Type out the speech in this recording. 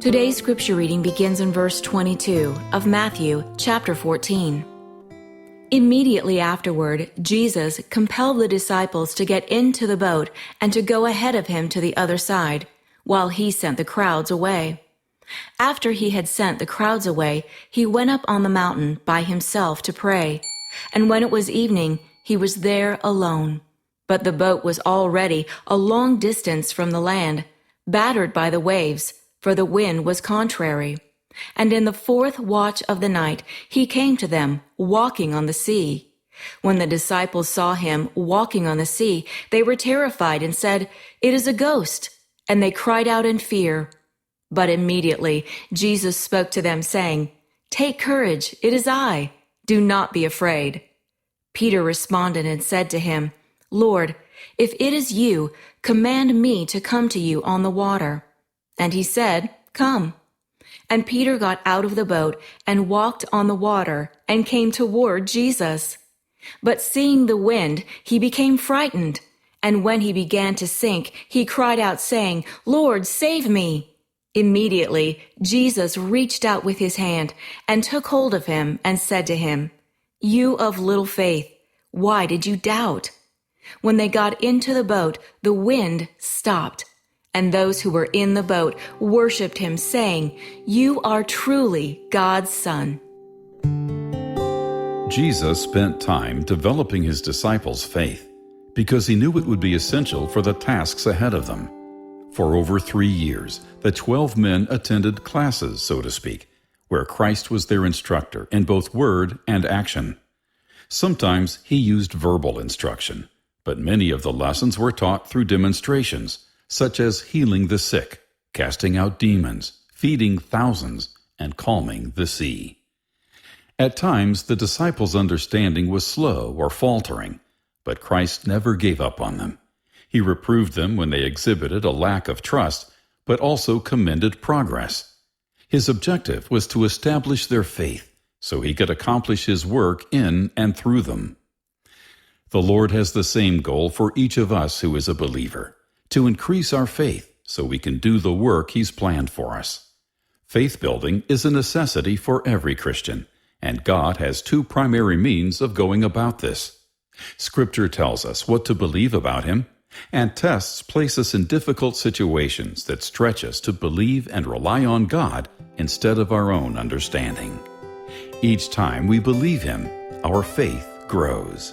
Today's scripture reading begins in verse 22 of Matthew chapter 14. Immediately afterward, Jesus compelled the disciples to get into the boat and to go ahead of him to the other side, while he sent the crowds away. After he had sent the crowds away, he went up on the mountain by himself to pray. And when it was evening, he was there alone. But the boat was already a long distance from the land, battered by the waves, for the wind was contrary. And in the fourth watch of the night he came to them, walking on the sea. When the disciples saw him walking on the sea, they were terrified and said, "It is a ghost," and they cried out in fear. But immediately Jesus spoke to them, saying, "Take courage, it is I. Do not be afraid." Peter responded and said to him, "Lord, if it is you, command me to come to you on the water." And he said, "Come." And Peter got out of the boat and walked on the water and came toward Jesus. But seeing the wind, he became frightened. And when he began to sink, he cried out, saying, "Lord, save me." Immediately, Jesus reached out with his hand and took hold of him and said to him, "You of little faith, why did you doubt?" When they got into the boat, the wind stopped. And those who were in the boat worshipped him, saying, "You are truly God's Son." Jesus spent time developing his disciples' faith because he knew it would be essential for the tasks ahead of them. For over 3 years, the 12 men attended classes, so to speak, where Christ was their instructor in both word and action. Sometimes he used verbal instruction, but many of the lessons were taught through demonstrations, such as healing the sick, casting out demons, feeding thousands, and calming the sea. At times, the disciples' understanding was slow or faltering, but Christ never gave up on them. He reproved them when they exhibited a lack of trust, but also commended progress. His objective was to establish their faith so he could accomplish his work in and through them. The Lord has the same goal for each of us who is a believer, to increase our faith so we can do the work he's planned for us. Faith building is a necessity for every Christian, and God has 2 primary means of going about this. Scripture tells us what to believe about him, and tests place us in difficult situations that stretch us to believe and rely on God instead of our own understanding. Each time we believe him, our faith grows.